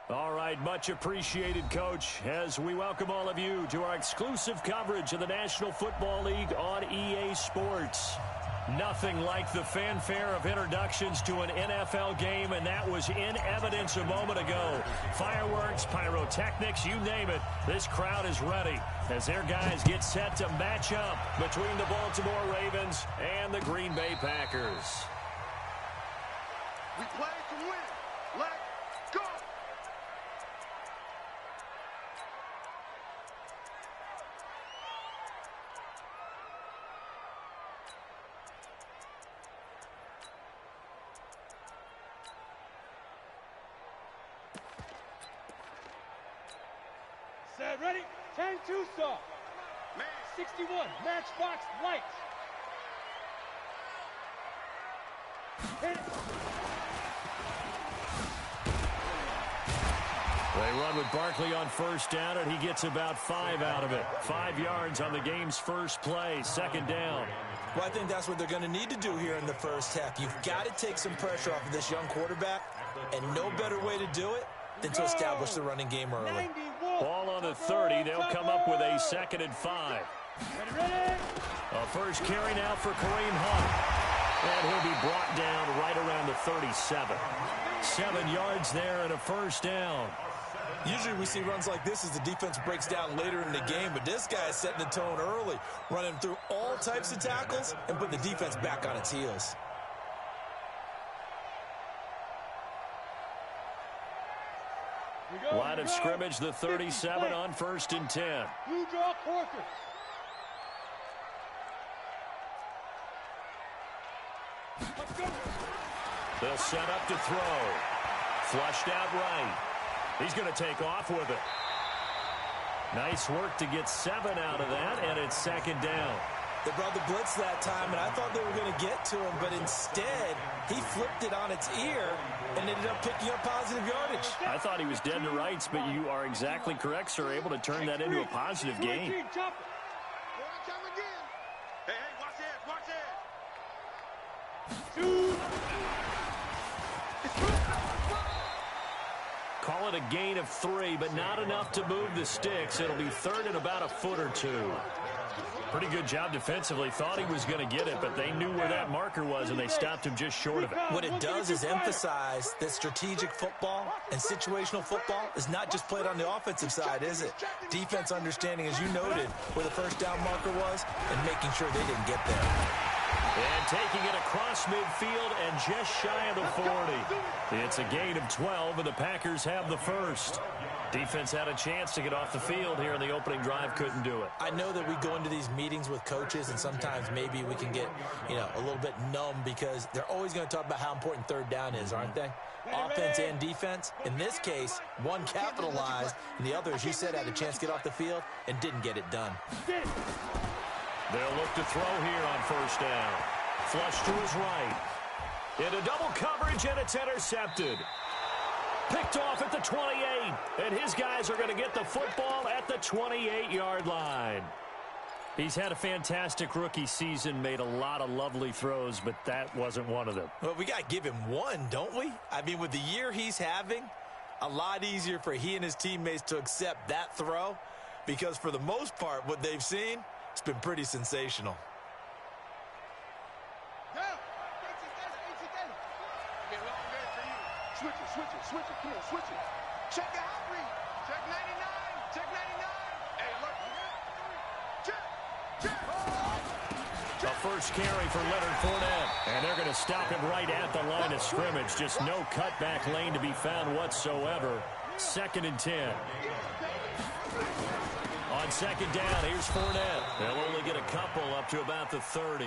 All right, much appreciated, Coach, as we welcome all of you to our exclusive coverage of the National Football League on EA Sports. Nothing like the fanfare of introductions to an NFL game, and that was in evidence a moment ago. Fireworks, pyrotechnics, you name it, this crowd is ready as their guys get set to match up between the Baltimore Ravens and the Green Bay Packers. We play to win. Let's go! Set, ready? 10-2 saw. 61, matchbox lights. Hit it. They run with Barkley on first down, and he gets about 5 out of it. 5 yards on the game's first play, second down. Well, I think that's what they're going to need to do here in the first half. You've got to take some pressure off of this young quarterback, and no better way to do it than to establish the running game early. Ball on the 30. They'll come up with a 2nd and 5. A first carry now for Kareem Hunt. And he'll be brought down right around the 37. 7 yards there and a first down. Usually we see runs like this as the defense breaks down later in the game, but this guy is setting the tone early, running through all types of tackles and putting the defense back on its heels. Line of scrimmage, the 37 on 1st and 10. You draw Corker. They'll set up to throw. Flushed out right. He's going to take off with it. Nice work to get 7 out of that, and it's 2nd down. They brought the blitz that time, and I thought they were going to get to him, but instead, he flipped it on its ear and ended up picking up positive yardage. I thought he was dead to rights, but you are exactly correct, sir, able to turn that into a positive gain. Hey, watch it, watch it. Call it a gain of 3, but not enough to move the sticks. It'll be 3rd and about a foot or 2. Pretty good job defensively. Thought he was going to get it, but they knew where that marker was, and they stopped him just short of it. What it does is emphasize that strategic football and situational football is not just played on the offensive side, is it? Defense understanding, as you noted, where the first down marker was and making sure they didn't get there. And taking it across midfield and just shy of the 40. It's a gain of 12, and the Packers have the first. Defense had a chance to get off the field here in the opening drive, couldn't do it. I know that we go into these meetings with coaches, and sometimes maybe we can get, a little bit numb because they're always going to talk about how important 3rd down is, aren't they? Offense and defense. In this case, one capitalized, and the other, as you said, had a chance to get off the field and didn't get it done. They'll look to throw here on first down. Flush to his right. Into double coverage, and it's intercepted. Picked off at the 28, and his guys are going to get the football at the 28-yard line. He's had a fantastic rookie season, made a lot of lovely throws, but that wasn't one of them. Well, we got to give him one, don't we? I mean, with the year he's having, a lot easier for he and his teammates to accept that throw because for the most part, what they've seen, it's been pretty sensational. Switch it, come on, switch it. Check the hot read. Check 99, check 99. Hey, look. Check. A first carry for Leonard Fournette. And they're going to stop him right at the line of scrimmage. Just no cutback lane to be found whatsoever. 2nd and 10. On 2nd down, here's Fournette. They'll only get a couple up to about the 30.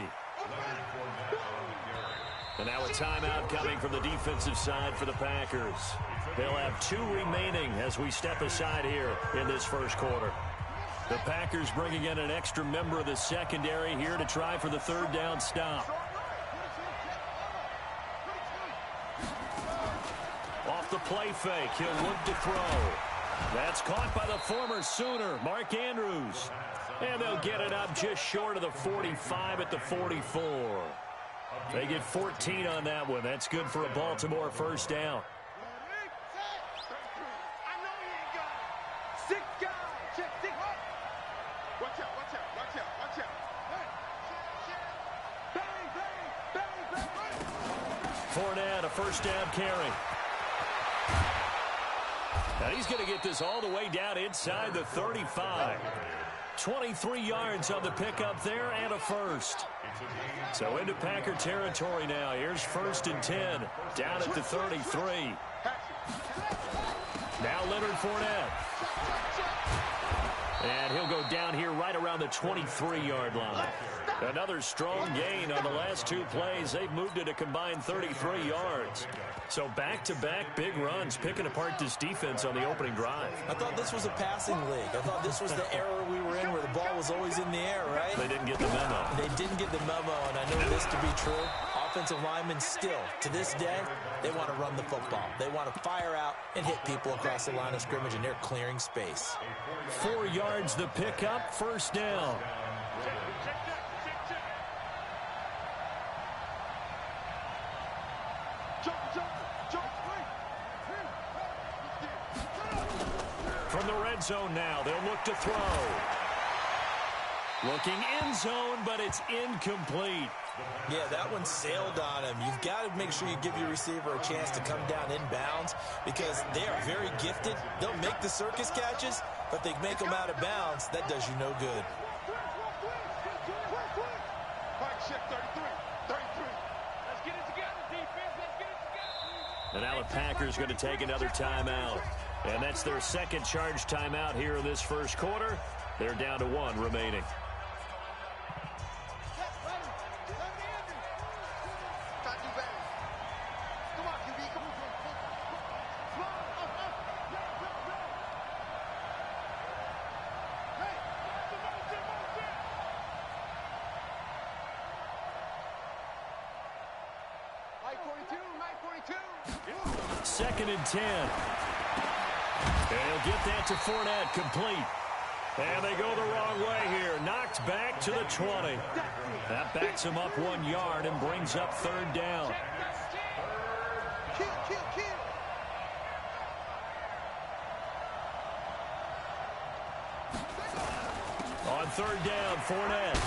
And now a timeout coming from the defensive side for the Packers. They'll have 2 remaining as we step aside here in this first quarter. The Packers bringing in an extra member of the secondary here to try for the 3rd down stop. Off the play fake, he'll look to throw. That's caught by the former Sooner, Mark Andrews. And they'll get it up just short of the 45 at the 44. They get 14 on that one. That's good for a Baltimore first down. first down carry. And he's going to get this all the way down inside the 35. 23 yards on the pickup there and a first. So into Packer territory now. Here's 1st and 10. Down at the 33. Now Leonard Fournette. And he'll go down here right around the 23-yard line. Another strong gain on the last 2 plays. They've moved it a combined 33 yards. So back-to-back big runs, picking apart this defense on the opening drive. I thought this was a passing league. I thought this was the era we were in where the ball was always in the air, right? They didn't get the memo. They didn't get the memo, and I know this to be true. Offensive linemen still, to this day, they want to run the football. They want to fire out and hit people across the line of scrimmage, and they're clearing space. 4 yards the pickup, first down. From the red zone now, they'll look to throw. Looking end zone, but it's incomplete. Yeah, that one sailed on him. You've got to make sure you give your receiver a chance to come down inbounds because they are very gifted. They'll make the circus catches, but they make them out of bounds. That does you no good. And now the Packers going to take another timeout. And that's their second charge timeout here in this first quarter. They're down to 1 remaining. Second and 10. And he'll get that to Fournette, complete. And they go the wrong way here. Knocked back to the 20. That backs him up 1 yard and brings up 3rd down. On 3rd down, Fournette.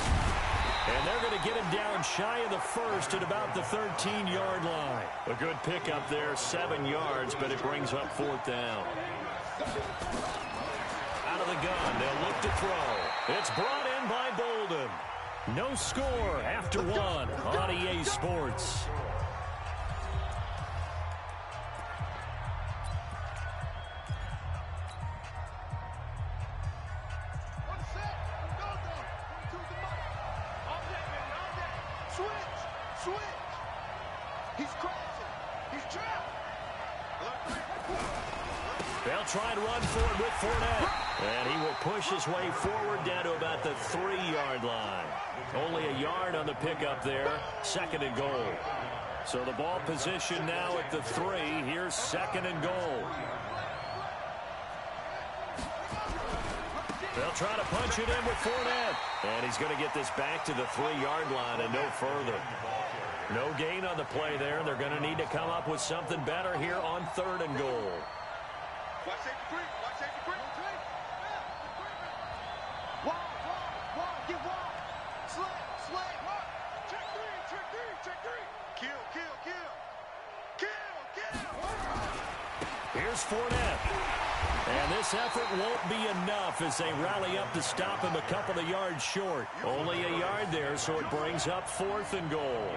And they're going to get him down shy of the first at about the 13-yard line. A good pickup there, 7 yards, but it brings up 4th down. Out of the gun, they'll look to throw. It's brought in by Bolden. No score after 1 on EA Sports. They'll try and run forward with Fournette. And he will push his way forward down to about the 3-yard line. Only a yard on the pickup there. 2nd and goal. So the ball position now at the 3. Here's 2nd and goal. They'll try to punch it in with Fournette. And he's going to get this back to the 3-yard line and no further. No gain on the play there. They're going to need to come up with something better here on 3rd and goal. Watch safety three. Watch safety three. Wide. Get wide. Slant. Check three. Kill. Here's Fournette. And this effort won't be enough as they rally up to stop him a couple of yards short. Only a yard there, so it brings up 4th and goal.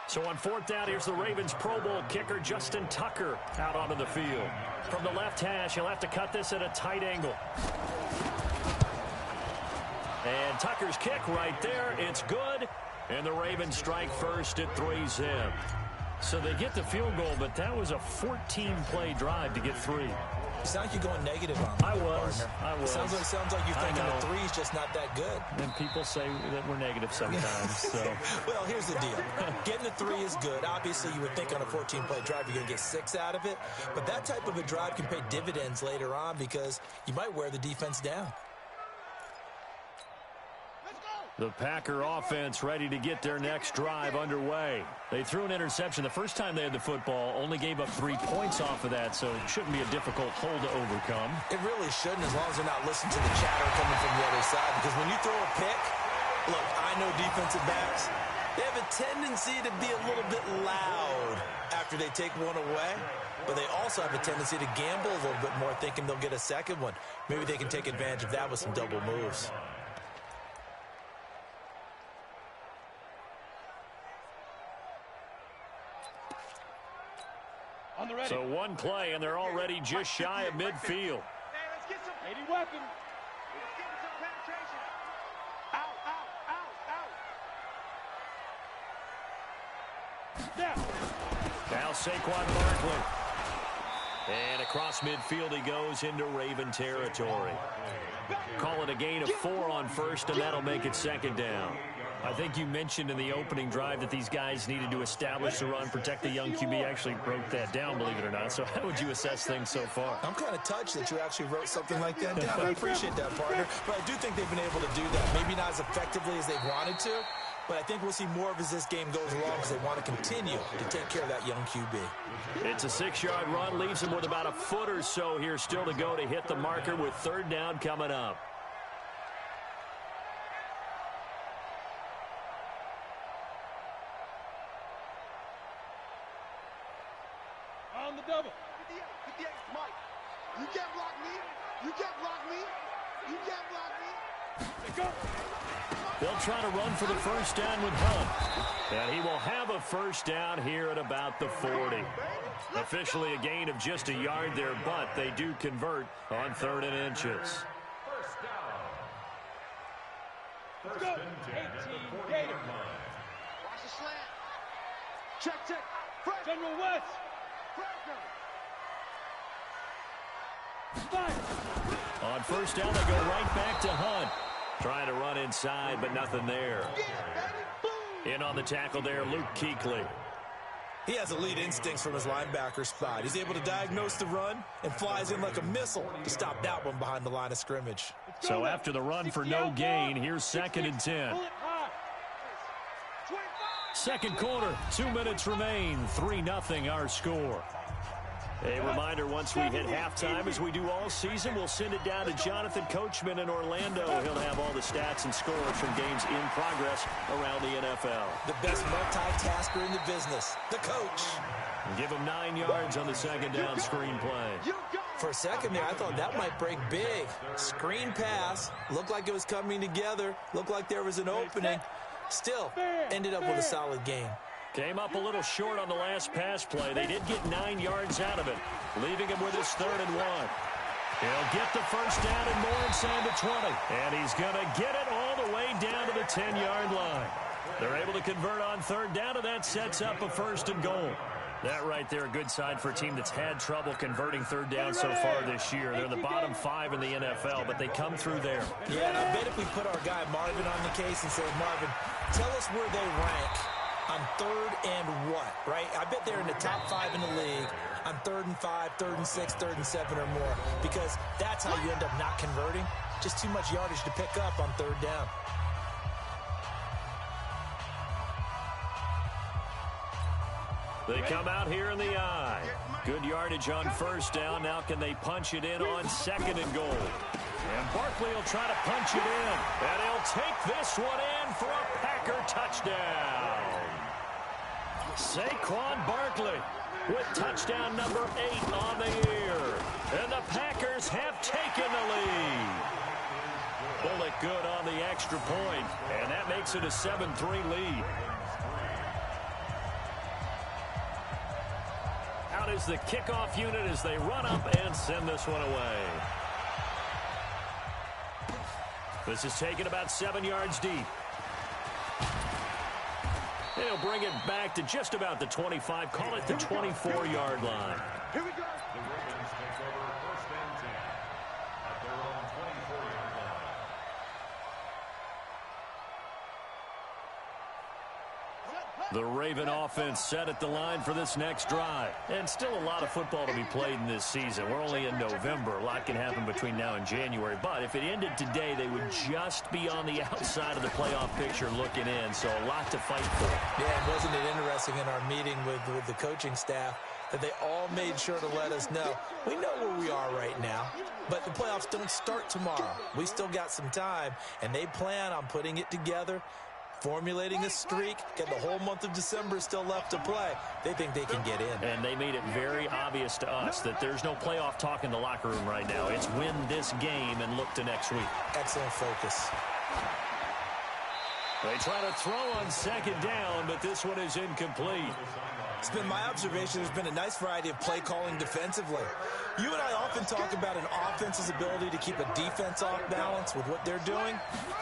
So on 4th down, here's the Ravens Pro Bowl kicker, Justin Tucker, out onto the field. From the left hash, he'll have to cut this at a tight angle. And Tucker's kick right there. It's good. And the Ravens strike first at 3-zip. So they get the field goal, but that was a 14-play drive to get 3. sound like you're going negative on I me, was. partner. I was. Sounds like you're thinking the three's just not that good. And people say that we're negative sometimes. So. Well, here's the deal. Getting the three is good. Obviously, you would think on a 14-play drive you're going to get 6 out of it. But that type of a drive can pay dividends later on because you might wear the defense down. The Packer offense ready to get their next drive underway. They threw an interception the first time they had the football, only gave up 3 points off of that, so it shouldn't be a difficult hole to overcome. It really shouldn't, as long as they're not listening to the chatter coming from the other side, because when you throw a pick, look, I know defensive backs, they have a tendency to be a little bit loud after they take one away, but they also have a tendency to gamble a little bit more, thinking they'll get a second one. Maybe they can take advantage of that with some double moves. So one play, and they're already just shy of midfield. Hey, let's get some 80 weapon. Let's get some penetration. Out, out, out, out. Snap. Now Saquon Barkley. And across midfield he goes into Raven territory. Call it a gain of 4 on first, and that'll make it second down. I think you mentioned in the opening drive that these guys needed to establish the run, protect the young QB. Actually wrote that down, believe it or not. So how would you assess things so far? I'm kind of touched that you actually wrote something like that down. I appreciate that, partner. But I do think they've been able to do that. Maybe not as effectively as they wanted to, but I think we'll see more of as this game goes along because they want to continue to take care of that young QB. It's a 6-yard run, leaves them with about a foot or so here still to go to hit the marker with third down coming up. On the double. 58, Mike. You can't block me. You can't block me. You can't block me. They go. They'll try to run for the first down with Hunt. And he will have a first down here at about the 40. Officially a gain of just a yard there, but they do convert on 3rd and inches. Let's go. 18 Gator. Watch the slant. Check, check. General West. Five. On first down, they go right back to Hunt. Trying to run inside, but nothing there. In on the tackle there, Luke Kuechly. He has elite instincts from his linebacker spot. He's able to diagnose the run and flies in like a missile to stop that one behind the line of scrimmage. So after the run for no gain, here's 2nd and 10. Second quarter, 2 minutes remain. 3-0 our score. A reminder, once we hit halftime, as we do all season, we'll send it down to Jonathan Coachman in Orlando. He'll have all the stats and scores from games in progress around the NFL. The best multitasker in the business, the coach. Give him 9 yards on the second down screen play. For a second there, I thought that might break big. Screen pass, looked like it was coming together, looked like there was an opening. Still, ended up with a solid game. Came up a little short on the last pass play. They did get 9 yards out of it, leaving him with his 3rd and 1. He'll get the first down and more inside the 20. And he's going to get it all the way down to the 10-yard line. They're able to convert on 3rd down, and that sets up a 1st and goal. That right there, a good sign for a team that's had trouble converting 3rd down so far this year. They're in the bottom 5 in the NFL, but they come through there. Yeah, and I bet if we put our guy Marvin on the case and say, Marvin, tell us where they rank on 3rd and what, right? I bet they're in the top 5 in the league on 3rd and 5, 3rd and 6, 3rd and 7 or more, because that's how you end up not converting. Just too much yardage to pick up on 3rd down. They come out here in the eye. Good yardage on first down. Now can they punch it in on 2nd and goal? And Barkley will try to punch it in. And he'll take this one in for a Packer touchdown. Saquon Barkley with touchdown number 8 on the year. And the Packers have taken the lead. Bullet good on the extra point. And that makes it a 7-3 lead. Out is the kickoff unit as they run up and send this one away. This is taken about 7 yards deep. They'll bring it back to just about the 25. Call it the 24-yard line. Here we go. The Raven offense set at the line for this next drive. And still a lot of football to be played in this season. We're only in November. A lot can happen between now and January. But if it ended today, they would just be on the outside of the playoff picture looking in. So a lot to fight for. Yeah, and wasn't it interesting in our meeting with the coaching staff that they all made sure to let us know, we know where we are right now, but the playoffs don't start tomorrow. We still got some time, and they plan on putting it together, formulating a streak, get the whole month of December still left to play. They think they can get in. And they made it very obvious to us that there's no playoff talk in the locker room right now. It's win this game and look to next week. Excellent focus. They try to throw on second down, but this one is incomplete. It's been my observation there's been a nice variety of play calling defensively. You and I often talk about an offense's ability to keep a defense off balance with what they're doing.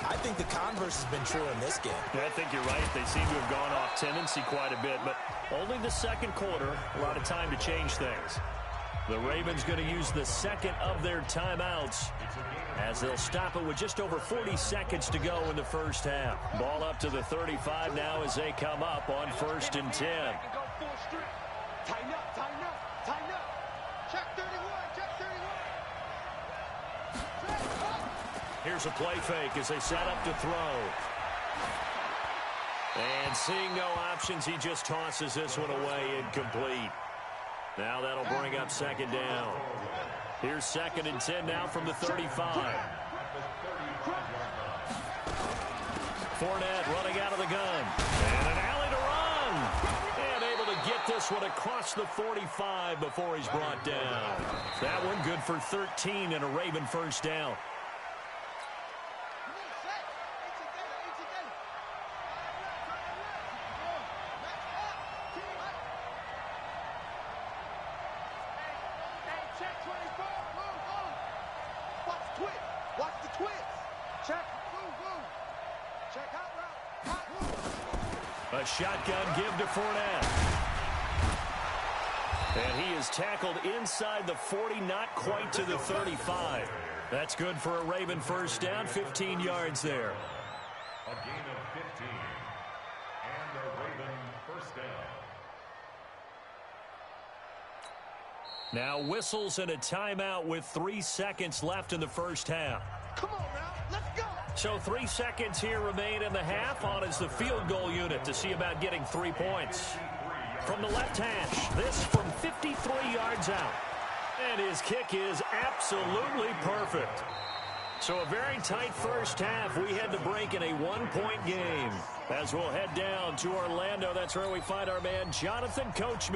I think the converse has been true in this game. Yeah, I think you're right. They seem to have gone off tendency quite a bit, but only the second quarter, a lot of time to change things. The Ravens going to use the second of their timeouts as they'll stop it with just over 40 seconds to go in the first half. Ball up to the 35 now as they come up on 1st and 10. Tighten up, tighten up, tighten up. Check 31, check 31. Here's a play fake as they set up to throw. And seeing no options, he just tosses this one away incomplete. Now that'll bring up second down. Here's 2nd and 10 now from the 35. Fournette running out of the gun. And an alley to run. And able to get this one across the 45 before he's brought down. That one good for 13 and a Raven first down. A shotgun give to Fournette. And he is tackled inside the 40, not quite to the 35. That's good for a Raven first down, 15 yards there. A gain of 15 and a Raven first down. Now whistles and a timeout with 3 seconds left in the first half. Come on now, let's go. So 3 seconds here remain in the half. On is the field goal unit to see about getting 3 points. From the left hash, this from 53 yards out. And his kick is absolutely perfect. So a very tight first half. We had to break in a 1-point game. As we'll head down to Orlando, that's where we find our man Jonathan Coachman.